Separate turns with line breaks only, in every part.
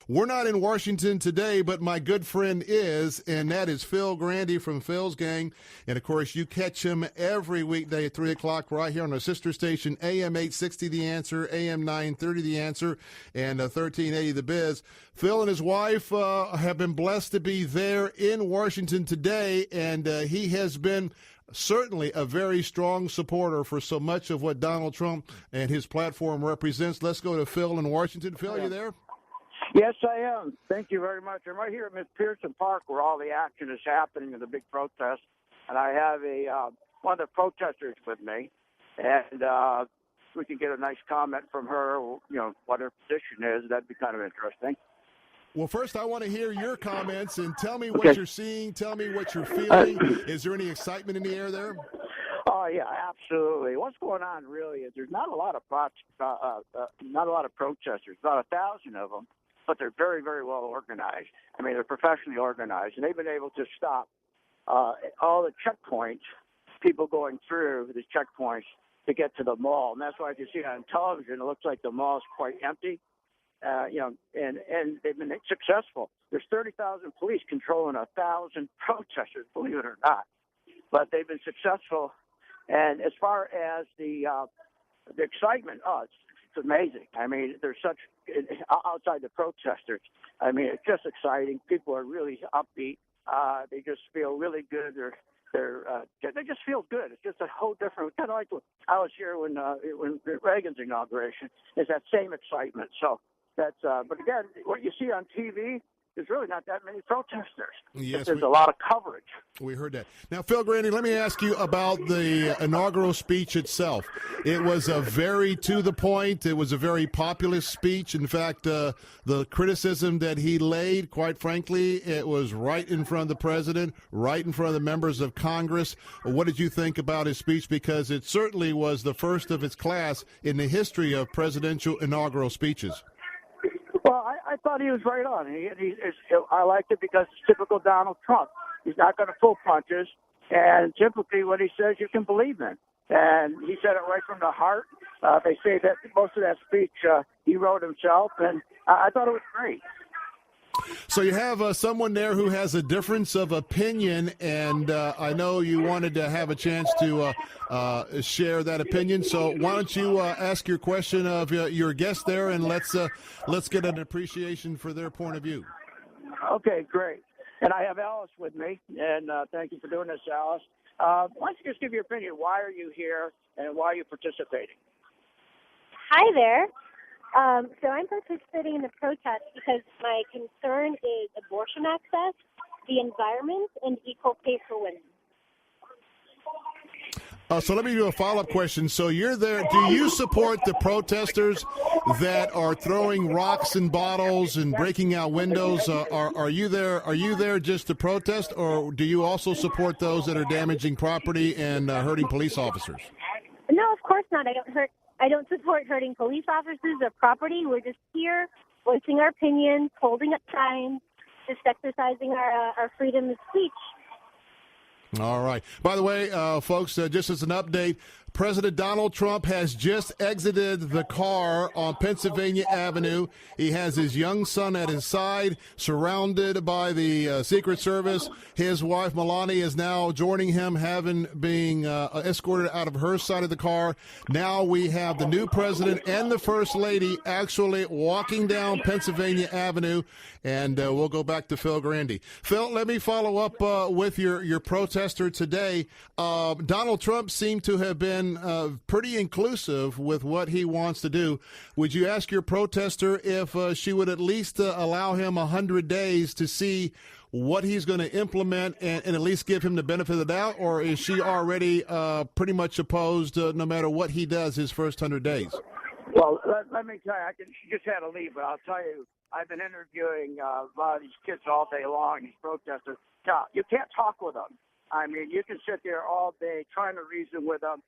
We're not in Washington today, but my good friend is, and that is Phil Grande from Phil's Gang. And, of course, you catch him every weekday at 3 o'clock right here on our sister station, AM 860 The Answer, AM 930 The Answer, and 1380 The Biz. Phil and his wife have been blessed to be there in Washington today, and he has been certainly a very strong supporter for so much of what Donald Trump and his platform represents. Let's go to Phil in Washington. Phil, you there?
Yes, I am. Thank you very much. I'm right here at Miss Pearson Park where all the action is happening in the big protest. And I have one of the protesters with me. And we can get a nice comment from her, what her position is. That'd be kind of interesting.
Well, first, I want to hear your comments and tell me what you're seeing. Tell me what you're feeling. Is there any excitement in the air there?
Oh yeah, absolutely. What's going on really is there's not a lot of protesters, about 1,000 of them, but they're very, very well organized. I mean, they're professionally organized, and they've been able to stop all the checkpoints, people going through these checkpoints to get to the mall. And that's why if you see it on television, it looks like the mall is quite empty. And they've been successful. There's 30,000 police controlling 1,000 protesters, believe it or not. But they've been successful. And as far as the excitement, it's amazing. I mean, there's such outside the protesters. I mean, it's just exciting. People are really upbeat. They just feel really good. They just feel good. It's just a whole different. Kind of like I was here when Reagan's inauguration. Is that same excitement? So that's. But again, what you see on TV. There's really not that many protesters.
Yes,
there's a lot of coverage.
We heard that. Now, Phil Grande, let me ask you about the inaugural speech itself. It was a very to the point. It was a very populist speech. In fact, the criticism that he laid, quite frankly, it was right in front of the president, right in front of the members of Congress. What did you think about his speech? Because it certainly was the first of its class in the history of presidential inaugural speeches.
Well, I thought he was right on. I liked it because it's typical Donald Trump. He's not going to pull punches, and typically what he says you can believe in. And he said it right from the heart. They say that most of that speech he wrote himself, and I thought it was great.
So you have someone there who has a difference of opinion, and I know you wanted to have a chance to share that opinion. So why don't you ask your question of your guest there, and let's get an appreciation for their point of view.
Okay, great. And I have Alice with me, and thank you for doing this, Alice. Why don't you just give your opinion? Why are you here, and why are you participating?
Hi there. So I'm participating in the protest because my concern is abortion access, the environment, and equal pay for women.
So let me do a follow-up question. So you're there. Do you support the protesters that are throwing rocks and bottles and breaking out windows? Are you there? Are you there just to protest, or do you also support those that are damaging property and hurting police officers?
No, of course not. I don't support hurting police officers or property. We're just here voicing our opinions, holding up signs, just exercising our freedom of speech.
All right. By the way, folks, just as an update, President Donald Trump has just exited the car on Pennsylvania Avenue. He has his young son at his side, surrounded by the Secret Service. His wife, Melania, is now joining him, being escorted out of her side of the car. Now we have the new president and the first lady actually walking down Pennsylvania Avenue, and we'll go back to Phil Grande. Phil, let me follow up with your protester today. Donald Trump seemed to have been pretty inclusive with what he wants to do. Would you ask your protester if she would at least allow him 100 days to see what he's going to implement and at least give him the benefit of the doubt, or is she already pretty much opposed no matter what he does his first 100 days?
Well, let me tell you, she just had to leave, but I'll tell you, I've been interviewing a lot of these kids all day long, these protesters. Now, you can't talk with them. I mean, you can sit there all day trying to reason with them.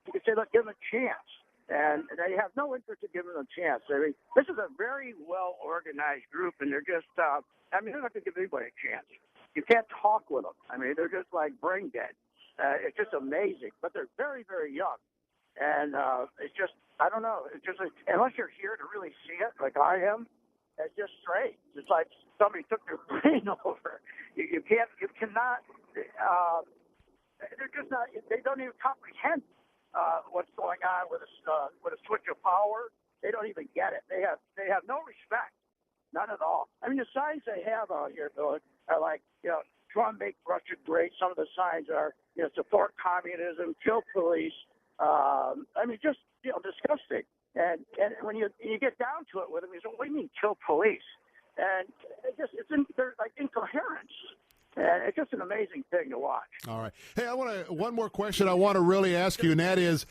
You can say, look, give them a chance. And they have no interest in giving them a chance. I mean, this is a very well-organized group, and they're just, they're not going to give anybody a chance. You can't talk with them. I mean, they're just like brain dead. It's just amazing. But they're very, very young. And it's just, I don't know. It's just, like, unless you're here to really see it, like I am, as just straight. It's like somebody took their brain over. You cannot. They're just not. They don't even comprehend what's going on with a switch of power. They don't even get it. They have no respect, none at all. I mean, the signs they have out here, Bill, are like, Trump make Russia great. Some of the signs are, support communism, kill police. I mean, just disgusting. And when you get down to it with them, you say, "What do you mean kill police?" And they're like incoherence. And it's just an amazing thing to watch.
All right. Hey, one more question I want to really ask you, and that is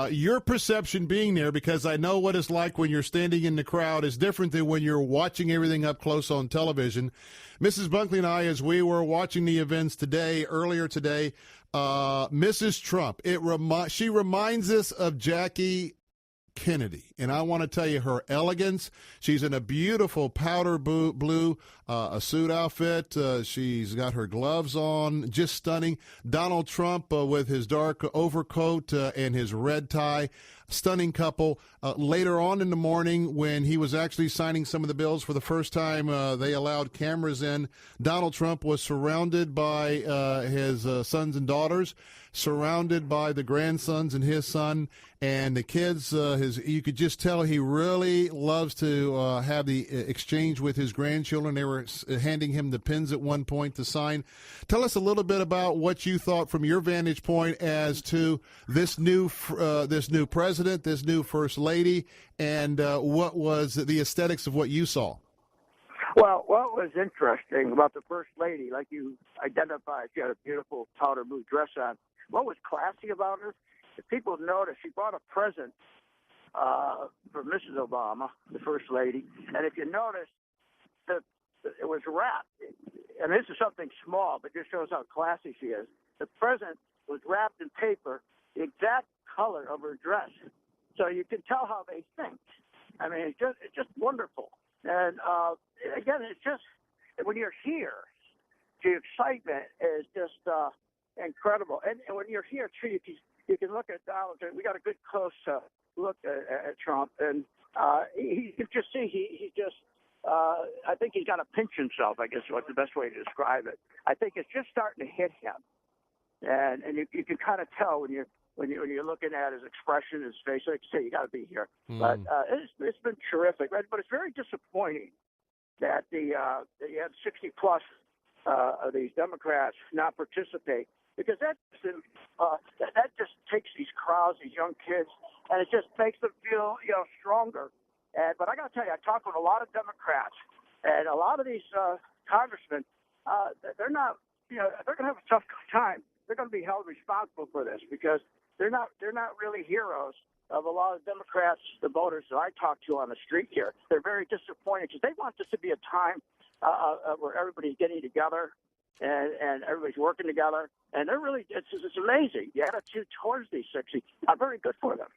your perception being there, because I know what it's like when you're standing in the crowd is different than when you're watching everything up close on television. Mrs. Bunkley and I, as we were watching the events earlier today, Mrs. Trump, she reminds us of Jackie Kennedy. And I want to tell you her elegance. She's in a beautiful powder blue a suit outfit. She's got her gloves on, just stunning. Donald Trump with his dark overcoat and his red tie. Stunning couple. Later on in the morning, when he was actually signing some of the bills for the first time, they allowed cameras in. Donald Trump was surrounded by his sons and daughters, surrounded by the grandsons and his son and the kids. You could just tell he really loves to have the exchange with his grandchildren. They were handing him the pens at one point to sign. Tell us a little bit about what you thought from your vantage point as to this new president, this new first lady, and what was the aesthetics of what you saw.
Well, what was interesting about the first lady, like you identified, she had a beautiful powder blue dress on. What was classy about her? If people noticed, she brought a present for Mrs. Obama, the first lady, and if you notice, it was wrapped. And this is something small, but just shows how classy she is. The present was wrapped in paper, the exact color of her dress, so you can tell how they think. I mean, it's just wonderful. And again, it's just when you're here, the excitement is just incredible. And when you're here too, you can look at Donald Trump. We got a good close look at Trump, and you can just see he just. I think he's got to pinch himself, I guess is what's the best way to describe it. I think it's just starting to hit him, and you can kind of tell when you're looking at his expression, his face. Like you say, you got to be here. But it's been terrific, right? But it's very disappointing that you had 60 plus of these Democrats not participate, because that just takes these crowds, these young kids, and it just makes them feel stronger. But I got to tell you, I talked with a lot of Democrats, and a lot of these congressmen, they're not, they're going to have a tough time. They're going to be held responsible for this, because they're not really heroes of a lot of Democrats, the voters that I talk to on the street here. They're very disappointed because they want this to be a time where everybody's getting together and everybody's working together. And they're really, it's amazing. The attitude towards these 60 are very good for them.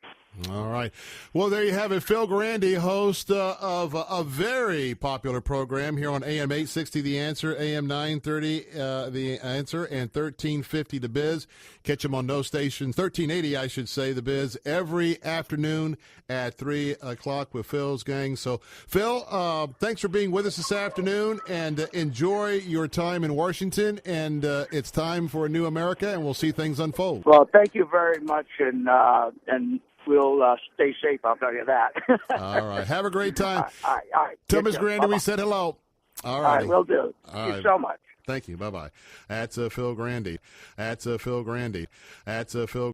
All right. Well, there you have it. Phil Grande, host of a very popular program here on AM 860 The Answer, AM 930 The Answer, and 1350 The Biz. Catch him on those stations, 1380, I should say, The Biz, every afternoon at 3 o'clock with Phil's gang. So, Phil, thanks for being with us this afternoon, and enjoy your time in Washington. And it's time for a new America, and we'll see things unfold.
Well, thank you very much, and we'll stay safe, I'll tell you that.
All right. Have a great time.
All right.
Tell Ms. Grande we said hello. All right.
Will do. Thank you so much.
Thank you. Bye-bye. That's Phil Grande. That's Phil Grande. That's Phil